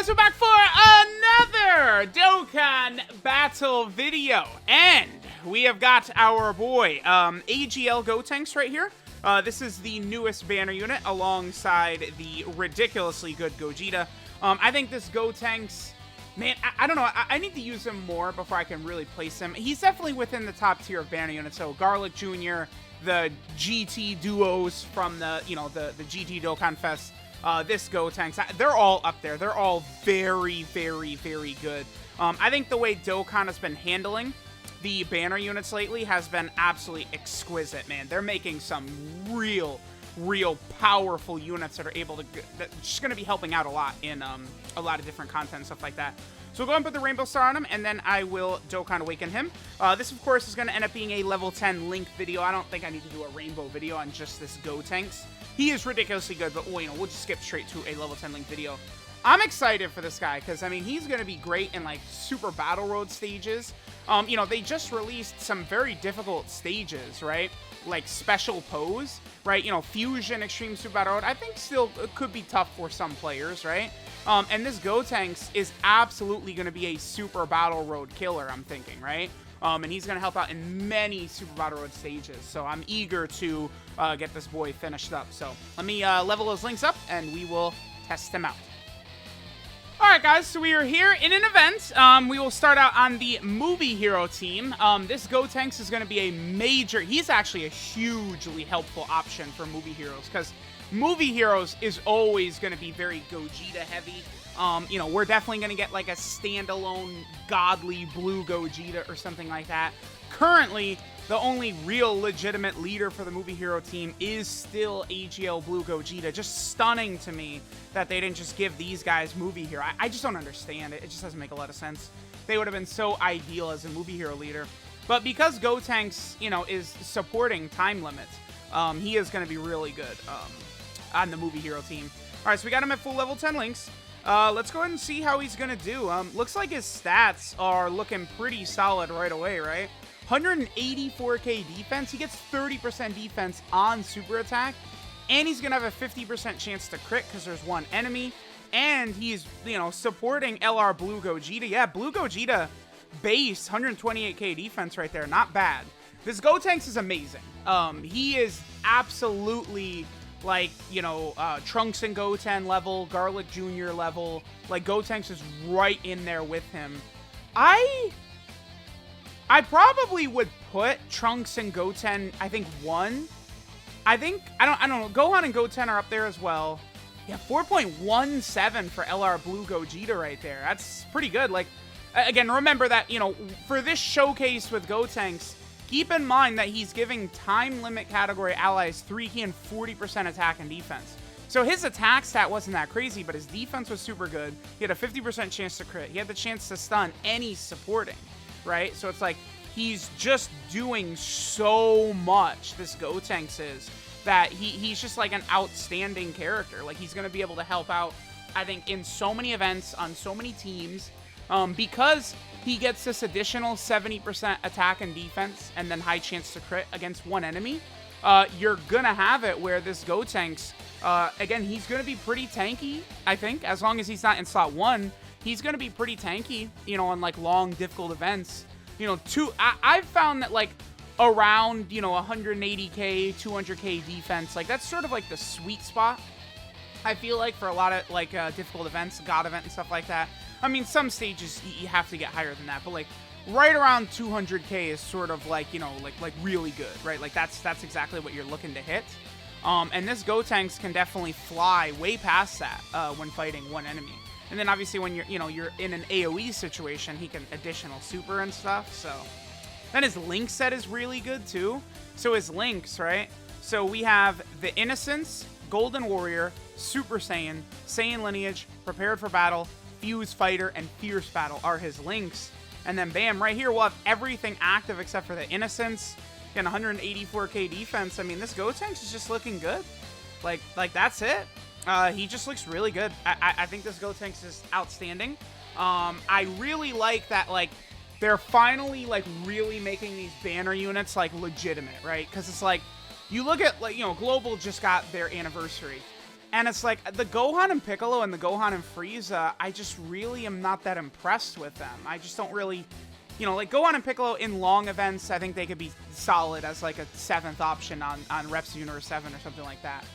guys, we're back for another Dokkan battle video, and we have got our boy, AGL Gotenks right here. This is the newest banner unit alongside the ridiculously good Gogeta. I think this Gotenks, man, I don't know, I need to use him more before I can really place him. He's definitely within the top tier of banner units, so Garlic Jr., the GT duos from the, the GT Dokkan Fest, this Gotenks, they're all up there. They're all very, very, very good. I think the way Dokkan has been handling the banner units lately has been absolutely exquisite, man. They're making some real powerful units that are able to, that's just going to be helping out a lot in a lot of different content and stuff like that. So we'll go and put the Rainbow Star on him, and then I will Dokkan Awaken him. This, of course, is going to end up being a level 10 Link video. I don't think I need to do a Rainbow video on just this Gotenks. He is ridiculously good, but we'll just skip straight to a level 10 Link video. I'm excited for this guy, because, I mean, he's going to be great in, like, Super Battle Road stages. They just released some very difficult stages, right? Like, Special Pose, right? Fusion, Extreme Super Battle Road, I think still could be tough for some players, right? And this Gotenks is absolutely going to be a Super Battle Road killer, I'm thinking, right? And he's going to help out in many Super Battle Road stages. So I'm eager to get this boy finished up. So let me level those links up, and we will test them out. Alright guys, so we are here in an event. We will start out on the Movie Hero team. This Gotenks is going to be a major, he's actually a hugely helpful option for Movie Heroes, because Movie Heroes is always going to be very Gogeta heavy. We're definitely going to get like a standalone godly blue Gogeta or something like that. Currently, the only real legitimate leader for the Movie Hero team is still AGL Blue Gogeta. Just stunning to me that they didn't just give these guys Movie Hero. I just don't understand it. It just doesn't make a lot of sense. They would have been so ideal as a Movie Hero leader. But because Gotenks, is supporting time limits, he is going to be really good on the Movie Hero team. All right, so we got him at full level 10 links. Let's go ahead and see how he's going to do. Looks like his stats are looking pretty solid right away, right? 184k defense. He gets 30% defense on super attack, and he's gonna have a 50% chance to crit because there's one enemy, and he's supporting LR Blue Gogeta. Yeah, Blue Gogeta base 128k defense right there, not bad. This Gotenks is amazing. He is absolutely like Trunks and Goten level, Garlic Jr. level. Like Gotenks is right in there with him. I probably would put Trunks and Goten, I think, 1. I don't know, Gohan and Goten are up there as well. Yeah, 4.17 for LR Blue Gogeta right there. That's pretty good. Like, again, remember that, for this showcase with Gotenks, keep in mind that he's giving time limit category allies 3 key and 40% attack and defense. So his attack stat wasn't that crazy, but his defense was super good. He had a 50% chance to crit. He had the chance to stun any supporting. Right? So it's like he's just doing so much, this Gotenks is, that he's just like an outstanding character. Like he's going to be able to help out, I think, in so many events, on so many teams, because he gets this additional 70% attack and defense and then high chance to crit against one enemy. You're going to have it where this Gotenks, again, he's going to be pretty tanky, I think, as long as he's not in slot 1. He's going to be pretty tanky, on like long, difficult events. I've found that like around, 180k, 200k defense, like that's sort of like the sweet spot, I feel like, for a lot of like difficult events, God event and stuff like that. I mean, some stages you have to get higher than that, but like right around 200k is sort of like, like really good, right? Like that's exactly what you're looking to hit. And this Gotenks can definitely fly way past that when fighting one enemy. And then obviously when you're in an AoE situation, he can additional super and stuff. So then his link set is really good too. So his links, right? So we have the Innocence, Golden Warrior, Super Saiyan, Saiyan Lineage, Prepared for Battle, Fuse Fighter, and Fierce Battle are his links. And then bam, right here we'll have everything active except for the Innocence. Again, 184k defense. I mean, this Gotenks is just looking good. Like that's it. He just looks really good. I think this Gotenks is outstanding. I really like that, like, they're finally, like, really making these banner units, like, legitimate, right? Because it's like, you look at, like, Global just got their anniversary. And it's like, the Gohan and Piccolo and the Gohan and Frieza, I just really am not that impressed with them. I just don't really, you know, like Gohan and Piccolo in long events, I think they could be solid as like a 7th option on Reps Universe 7 or something like that.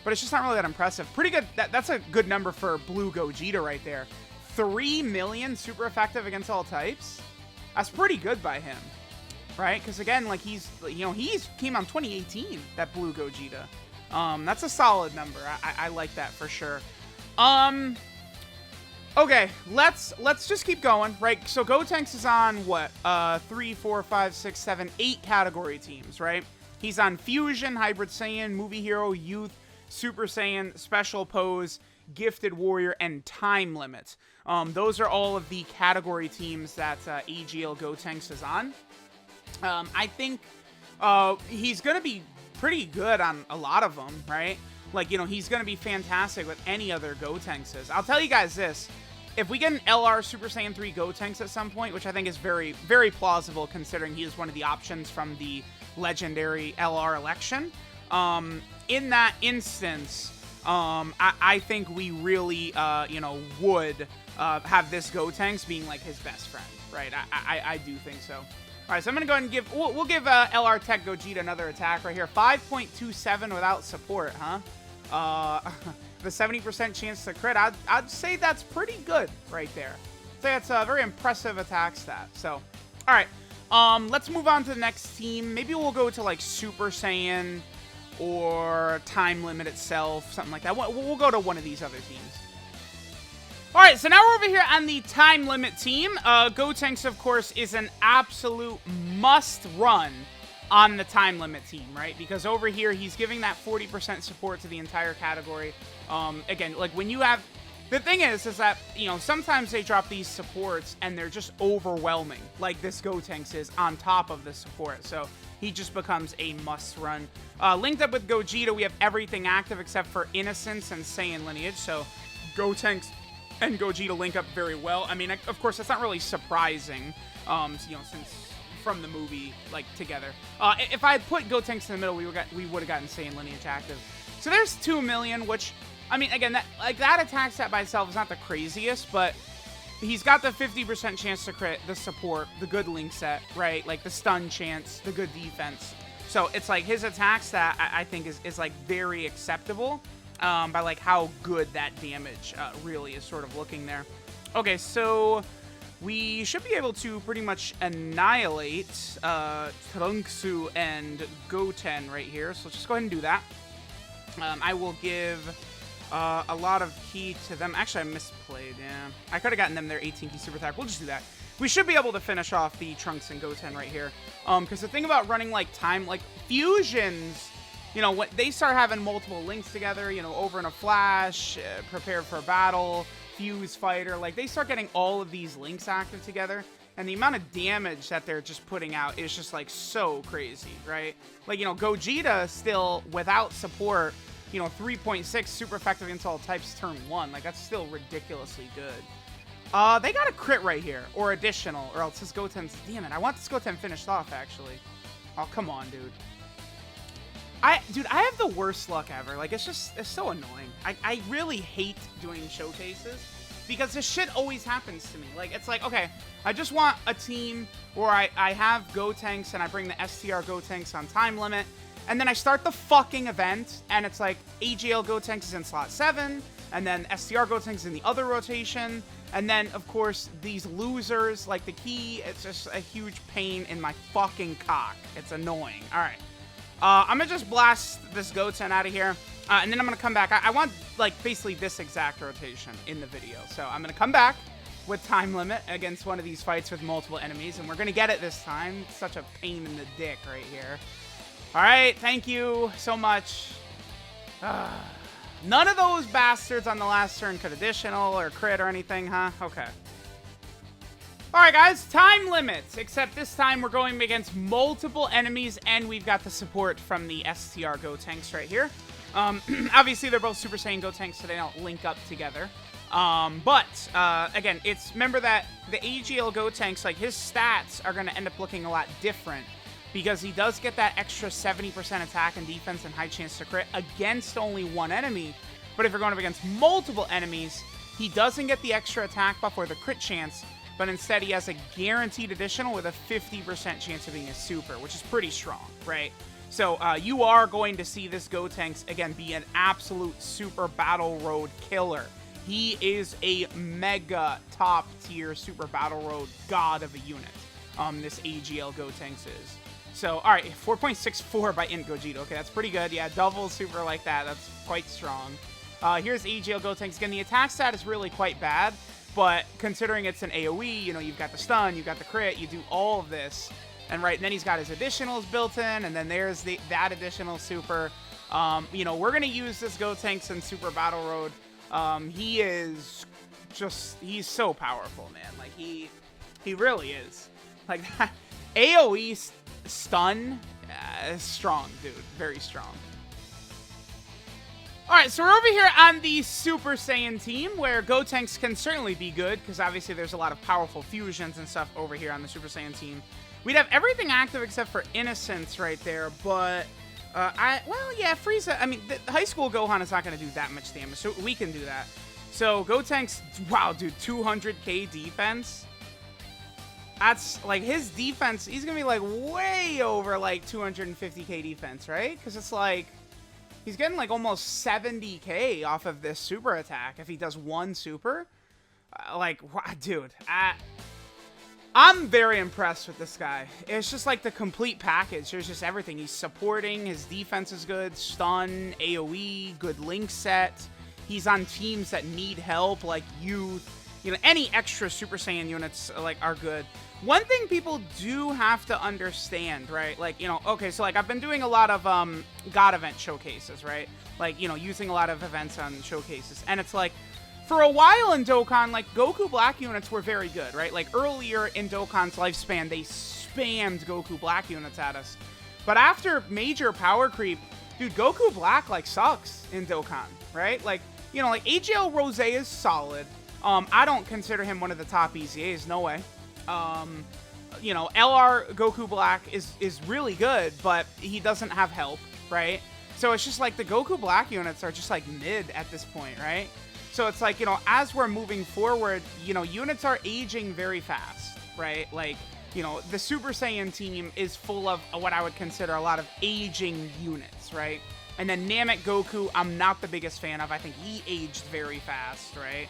But it's just not really that impressive. Pretty good, that's a good number for Blue Gogeta right there. 3 million super effective against all types? That's pretty good by him, right? Because again, like he's came out in 2018, that Blue Gogeta. That's a solid number. I like that for sure. Okay, let's just keep going, right? So Gotenks is on what? 3, 4, 5, 6, 7, 8 category teams, right? He's on Fusion, Hybrid Saiyan, Movie Hero, Youth, Super Saiyan, Special Pose, Gifted Warrior, and Time Limit. Those are all of the category teams that AGL Gotenks is on. I think he's gonna be pretty good on a lot of them, right? Like, you know, he's going to be fantastic with any other Gotenkses. I'll tell you guys this. If we get an LR Super Saiyan 3 Gotenks at some point, which I think is very, very plausible considering he is one of the options from the legendary LR election, in that instance, I think we really, you know, would have this Gotenks being, like, his best friend, right? I do think so. All right, so I'm going to go ahead and give... We'll give LR Tech Gogeta another attack right here. 5.27 without support, huh? The 70% chance to crit. I'd say that's pretty good right there. I'd say that's a very impressive attack stat. So, all right. Let's move on to the next team. Maybe we'll go to, like, Super Saiyan or Time Limit itself, something like that. We'll go to one of these other teams. All right, so now we're over here on the Time Limit team. Gotenks, of course, is an absolute must-run on the Time Limit team, right? Because over here, he's giving that 40% support to the entire category. Again, like, when you have... The thing is that, you know, sometimes they drop these supports, and they're just overwhelming, like this Gotenks is on top of the support. So he just becomes a must-run. Linked up with Gogeta, we have everything active except for Innocence and Saiyan Lineage. So Gotenks and Gogeta link up very well. I mean, of course, that's not really surprising, you know, since from the movie, like, together. If I had put Gotenks in the middle, we would have gotten Saiyan Lineage active. So there's 2 million, which, I mean, again, that attack stat by itself is not the craziest, but he's got the 50% chance to crit, the support, the good link set, right? Like, the stun chance, the good defense. So it's like his attack stat, I think, is like, very acceptable. By, like, how good that damage really is sort of looking there. Okay, so we should be able to pretty much annihilate Trunksu and Goten right here. So let's just go ahead and do that. I will give a lot of key to them. Actually, I misplayed, yeah. I could have gotten them their 18 key super attack. We'll just do that. We should be able to finish off the Trunks and Goten right here. Because the thing about running, like, like, fusions... You know, when they start having multiple links together, you know, over in a flash, prepare for a battle, fuse fighter, like, they start getting all of these links active together, and the amount of damage that they're just putting out is just, like, so crazy, right? Like, you know, Gogeta still, without support, you know, 3.6 super effective against all types turn 1. Like, that's still ridiculously good. They got a crit right here, or additional, or else this Goten's... Damn it, I want this Goten finished off, actually. Oh, come on, dude. Dude, I have the worst luck ever. Like, it's so annoying. I really hate doing showcases because this shit always happens to me. Like, it's like, okay, I just want a team where I have Gotenks and I bring the STR Gotenks on Time Limit, and then I start the fucking event, and it's like AGL Gotenks is in slot 7, and then STR Gotenks in the other rotation, and then, of course, these losers, like the key, it's just a huge pain in my fucking cock. It's annoying. All right. I'm going to just blast this Goten out of here, and then I'm going to come back. I want, like, basically this exact rotation in the video. So I'm going to come back with Time Limit against one of these fights with multiple enemies, and we're going to get it this time. It's such a pain in the dick right here. All right, thank you so much. None of those bastards on the last turn could additional or crit or anything, huh? Okay. Alright guys, Time Limit, except this time we're going against multiple enemies, and we've got the support from the STR Gotenks right here. Obviously they're both Super Saiyan Gotenks, so they don't link up together. Again, remember that the AGL Gotenks, like, his stats are going to end up looking a lot different, because he does get that extra 70% attack and defense and high chance to crit against only one enemy. But if you're going up against multiple enemies, he doesn't get the extra attack buff or the crit chance, but instead he has a guaranteed additional with a 50% chance of being a super, which is pretty strong, right? So you are going to see this Gotenks, again, be an absolute super battle road killer. He is a mega top tier super battle road god of a unit, this AGL Gotenks is. So, all right, 4.64 by Int Gogeta. Okay, that's pretty good. Yeah, double super like that. That's quite strong. Here's AGL Gotenks. Again, the attack stat is really quite bad, but considering it's an AoE, you know, you've got the stun, you've got the crit, you do all of this. And right, and then he's got his additionals built in, and then there's that additional super. You know, we're going to use this Gotenks in Super Battle Road. He is just, he's so powerful, man. Like, he really is. Like, that AoE stun is strong, dude. Very strong. Alright, so we're over here on the Super Saiyan team, where Gotenks can certainly be good, because obviously there's a lot of powerful fusions and stuff over here on the Super Saiyan team. We'd have everything active except for Innocence right there, but, well, yeah, Frieza, I mean, the High School Gohan is not going to do that much damage, so we can do that. So, Gotenks, wow, dude, 200k defense? That's, like, his defense, he's going to be, like, way over, like, 250k defense, right? Because it's, like, he's getting, like, almost 70k off of this super attack if he does one super. Like, wow, dude, I'm very impressed with this guy. It's just like the complete package. There's just everything. He's supporting. His defense is good. Stun, AoE, good link set. He's on teams that need help, like youth. You know, any extra Super Saiyan units like are good. One thing people do have to understand, right? Like, you know, okay, so like I've been doing a lot of God event showcases, right? Like, you know, using a lot of events on showcases, and it's like, for a while in Dokkan, like, Goku Black units were very good, right? Like, earlier in Dokkan's lifespan, they spammed Goku Black units at us. But after major power creep, dude, Goku Black, like, sucks in Dokkan, right? Like, you know, like, AGL Rose is solid. I don't consider him one of the top EZAs, no way. You know, LR Goku Black is really good, but he doesn't have help, right? So it's just like the Goku Black units are just, like, mid at this point, right? So it's like, you know, as we're moving forward, you know, units are aging very fast, right? Like, you know, the Super Saiyan team is full of what I would consider a lot of aging units, right? And then Namek Goku, I'm not the biggest fan of. I think he aged very fast, right?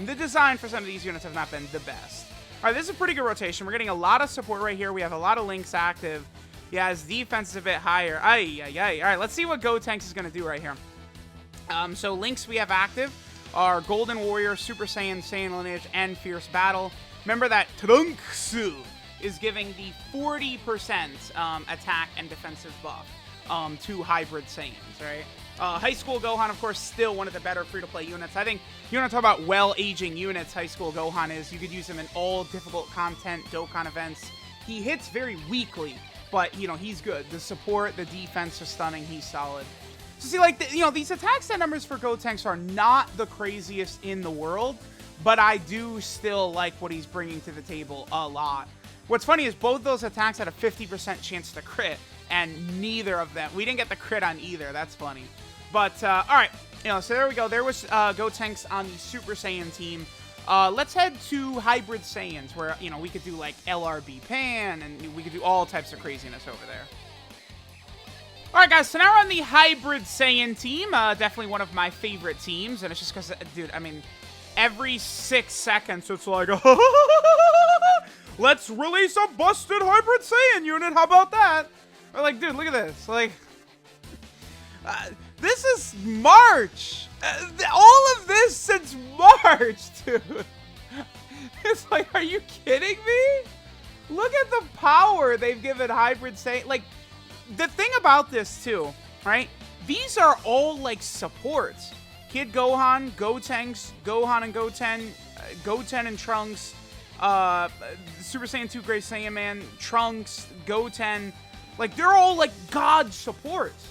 The design for some of these units have not been the best. All right, this is a pretty good rotation. We're getting a lot of support right here. We have a lot of links active. Yeah, his defense is a bit higher. Ay. All right, let's see what Gotenks is going to do right here. So links we have active are Golden Warrior, Super Saiyan, Saiyan Lineage, and Fierce Battle. Remember that Trunks is giving the 40% attack and defensive buff to Hybrid Saiyans, right? High School Gohan, of course, still one of the better free-to-play units. I think you want to talk about well-aging units, High School Gohan is. You could use him in all difficult content Dokkan events. He hits very weakly, but, you know, he's good. The support, the defense is stunning. He's solid. So see, like, you know, these attack stat numbers for Gotenks are not the craziest in the world, but I do still like what he's bringing to the table a lot. What's funny is both those attacks had a 50% chance to crit, and neither of them, we didn't get the crit on either. That's funny. But, all right, you know, so there we go. There was Gotenks on the Super Saiyan team. Let's head to Hybrid Saiyans, where, you know, we could do, like, LRB Pan, and we could do all types of craziness over there. Alright guys, so now we're on the Hybrid Saiyan team, definitely one of my favorite teams, and it's just because, dude, I mean, every 6 seconds it's like, let's release a busted Hybrid Saiyan unit, how about that? Or like, dude, look at this, like, this is March, all of this since March, dude. It's like, are you kidding me? Look at the power they've given Hybrid Saiyan, like, the thing about this, too, right? These are all, like, supports. Kid Gohan, Gotenks, Gohan and Goten, Goten and Trunks, Super Saiyan 2 Great Saiyan Man, Trunks, Goten. Like, they're all, like, God supports.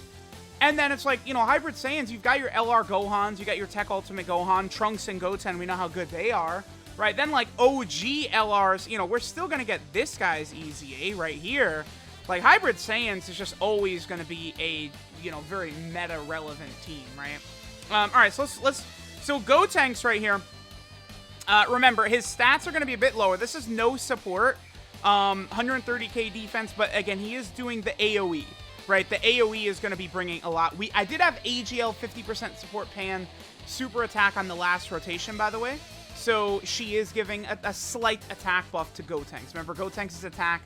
And then it's like, you know, Hybrid Saiyans, you've got your LR Gohans, you got your Tech Ultimate Gohan, Trunks and Goten, we know how good they are, right? Then, like, OG LRs, you know, we're still going to get this guy's EZA right here. Like, Hybrid Saiyans is just always going to be a, you know, very meta-relevant team, right? All right, so so Gotenks right here. Remember, his stats are going to be a bit lower. This is no support, 130k defense, but again, he is doing the AoE, right? The AoE is going to be bringing a lot. I did have AGL 50% support pan super attack on the last rotation, by the way. So she is giving a slight attack buff to Gotenks. Remember, Gotenks' attack.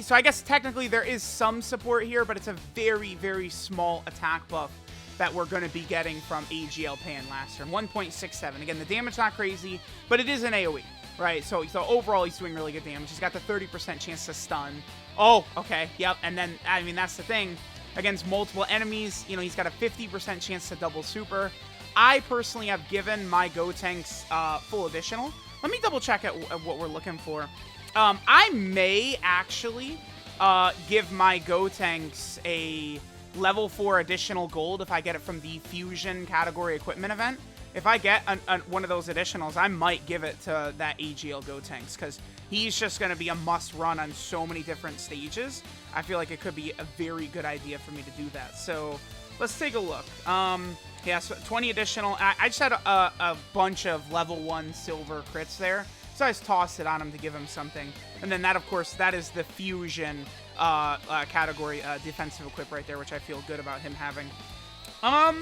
So I guess technically there is some support here, but it's a very, very small attack buff that we're going to be getting from AGL Pan last turn. 1.67. Again, the damage not crazy, but it is an AoE, right? So overall, he's doing really good damage. He's got the 30% chance to stun. Oh, okay, yep. And then, I mean, that's the thing. Against multiple enemies, you know, he's got a 50% chance to double super. I personally have given my Gotenks full additional. Let me double check at what we're looking for. I may actually give my Gotenks a level 4 additional gold if I get it from the Fusion category equipment event. If I get one of those additionals, I might give it to that AGL Gotenks, because he's just going to be a must run on so many different stages. I feel like it could be a very good idea for me to do that. So let's take a look. Yeah, so 20 additional. I just had a bunch of level 1 silver crits there, so I just tossed it on him to give him something. And then that, of course, that is the Fusion category defensive equip right there, which I feel good about him having. All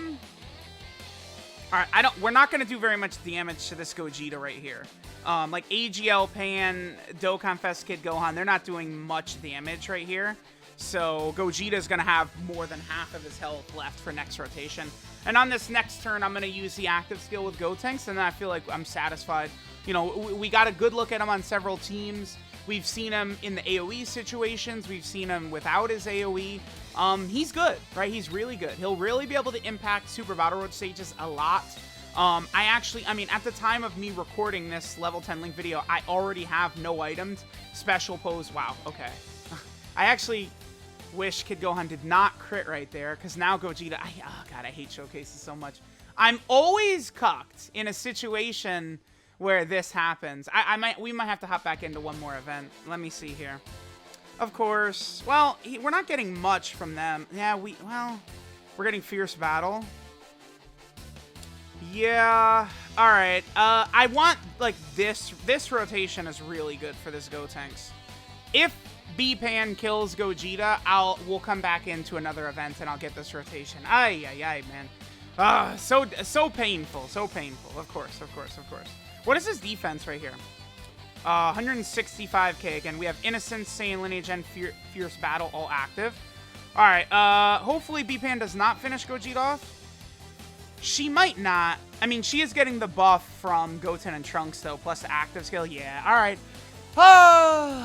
right, we're not going to do very much damage to this Gogeta right here. Like AGL Pan, Dokkan Fest Kid Gohan, they're not doing much damage right here. So Gogeta is going to have more than half of his health left for next rotation. And on this next turn, I'm going to use the active skill with Gotenks, and then I feel like I'm satisfied. You know, we got a good look at him on several teams. We've seen him in the AoE situations. We've seen him without his AoE. He's good, right? He's really good. He'll really be able to impact Super Battle Road stages a lot. I mean, at the time of me recording this level 10 link video, I already have no items. Special pose. Wow, okay. I actually wish Kid Gohan did not crit right there, because now Gogeta, oh god, I hate showcases so much. I'm always cucked in a situation where this happens. We might have to hop back into one more event. Let me see here. Of course, well, we're not getting much from them. Yeah, we're getting Fierce Battle. Yeah, all right. I want, like, this rotation is really good for this Gotenks. If B-Pan kills Gogeta, we'll come back into another event and I'll get this rotation. Ay, man. So painful, so painful. Of course. What is his defense right here? 165k. Again, we have Innocence, Saiyan Lineage, and Fierce Battle all active. All right, hopefully B-Pan does not finish Gogeta off. She might not. I mean, she is getting the buff from Goten and Trunks, though, plus the active skill. Yeah, all right.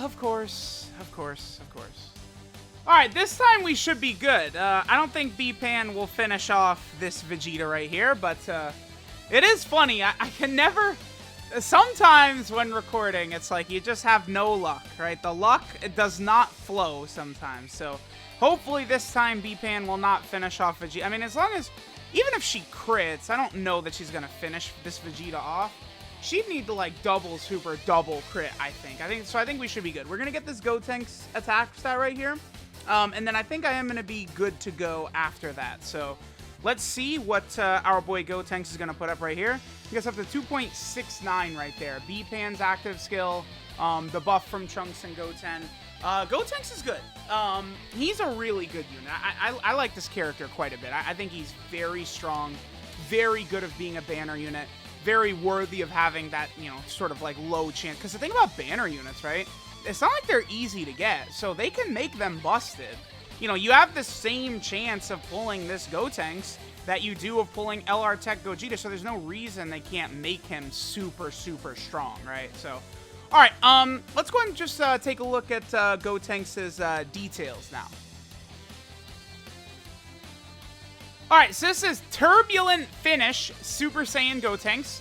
Of course. All right, this time we should be good. I don't think B-Pan will finish off this Vegeta right here, but it is funny. I can never... Sometimes when recording, it's like you just have no luck, right? The luck does not flow sometimes. So hopefully this time B-Pan will not finish off Vegeta. I mean, as long as... Even if she crits, I don't know that she's going to finish this Vegeta off. She'd need to, like, double crit, I think. So I think we should be good. We're going to get this Gotenks attack stat right here. And then I think I am going to be good to go after that. So let's see what our boy Gotenks is going to put up right here. He gets up to 2.69 right there. B-Pan's active skill, the buff from Trunks and Goten. Gotenks is good. He's a really good unit. I like this character quite a bit. I think he's very strong, very good of being a banner unit, very worthy of having that, you know, sort of like low chance. Because the thing about banner units, right? It's not like they're easy to get, so they can make them busted. You know, you have the same chance of pulling this Gotenks that you do of pulling LR Tech Gogeta, so there's no reason they can't make him super, super strong, right? So, all right, let's go ahead and just take a look at Gotenks' details now. All right, so this is Turbulent Finish Super Saiyan Gotenks.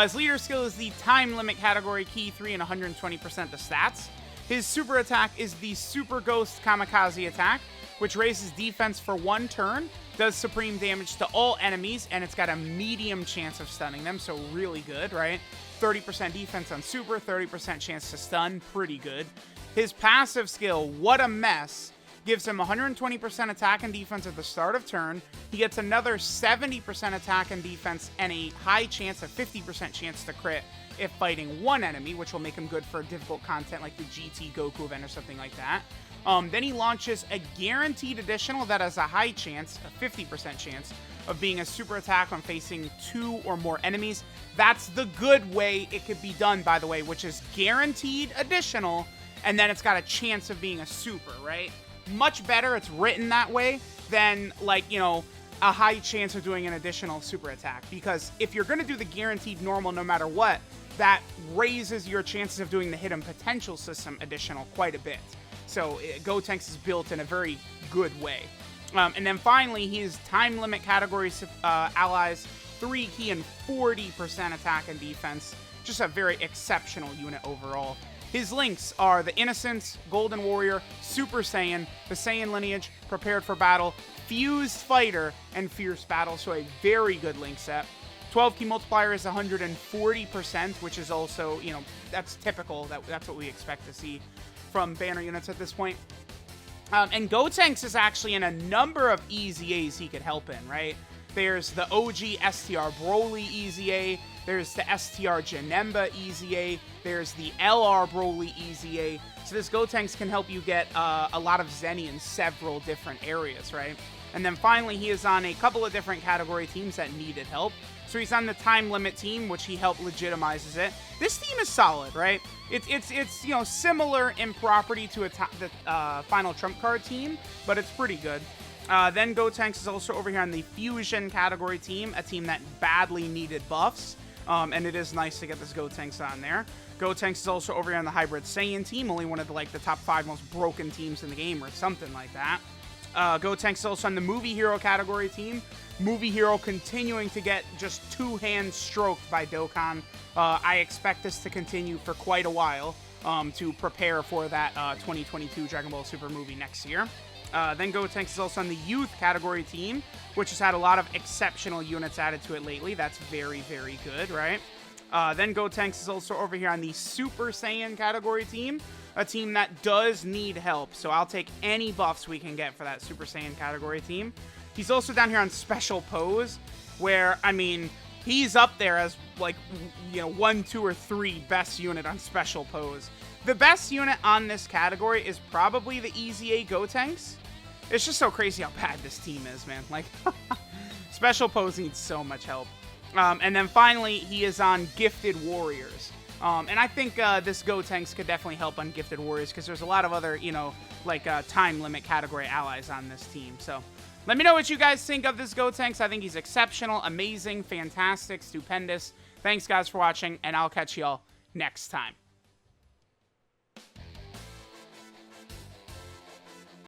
His leader skill is the Time Limit category, Key 3, and 120% the stats. His super attack is the Super Ghost Kamikaze attack, which raises defense for 1 turn, does supreme damage to all enemies, and it's got a medium chance of stunning them, so really good, right? 30% defense on super, 30% chance to stun, pretty good. His passive skill, What a Mess, gives him 120% attack and defense at the start of turn. He gets another 70% attack and defense and a high chance, a 50% chance to crit if fighting one enemy, which will make him good for difficult content like the GT Goku event or something like that. Then he launches a guaranteed additional that has a high chance, a 50% chance, of being a super attack when facing 2 or more enemies. That's the good way it could be done, by the way, which is guaranteed additional, and then it's got a chance of being a super, right? Much better it's written that way than, like, you know, a high chance of doing an additional super attack. Because if you're going to do the guaranteed normal no matter what, that raises your chances of doing the hidden potential system additional quite a bit. So Gotenks is built in a very good way. And then finally, his time limit category allies 3 key and 40% attack and defense. Just a very exceptional unit overall. His links are the Innocence, Golden Warrior, Super Saiyan, the Saiyan Lineage, Prepared for Battle, Fused Fighter, and Fierce Battle. So a very good link set. 12 key multiplier is 140%, which is also, you know, that's typical. That's what we expect to see from banner units at this point. And Gotenks is actually in a number of EZAs he could help in, right? There's the OG STR Broly EZA. There's the STR Janemba EZA. There's the LR Broly EZA. So this Gotenks can help you get a lot of Zenny in several different areas, right? And then finally, he is on a couple of different category teams that needed help. So he's on the time limit team, which he helped legitimizes it. This team is solid, right? It's you know, similar in property to the Final Trump Card team, but it's pretty good. Then Gotenks is also over here on the Fusion category team, a team that badly needed buffs. And it is nice to get this Gotenks on there. Gotenks is also over here on the Hybrid Saiyan team, only one of the top 5 most broken teams in the game or something like that. Gotenks is also on the Movie Hero category team. Movie Hero continuing to get just 2 hands stroked by Dokkan. I expect this to continue for quite a while to prepare for that 2022 Dragon Ball Super movie next year. Then Gotenks is also on the Youth category team, which has had a lot of exceptional units added to it lately. That's very, very good, right? Then Gotenks is also over here on the Super Saiyan category team, a team that does need help. So I'll take any buffs we can get for that Super Saiyan category team. He's also down here on Special Pose, where, I mean, he's up there as, like, you know, 1, 2, or 3 best unit on Special Pose. The best unit on this category is probably the EZA Gotenks. It's just so crazy how bad this team is, man. Like, Special Pose needs so much help. And then finally, he is on Gifted Warriors. And I think this Gotenks could definitely help on Gifted Warriors because there's a lot of other, you know, like time limit category allies on this team. So let me know what you guys think of this Gotenks. I think he's exceptional, amazing, fantastic, stupendous. Thanks, guys, for watching, and I'll catch y'all next time.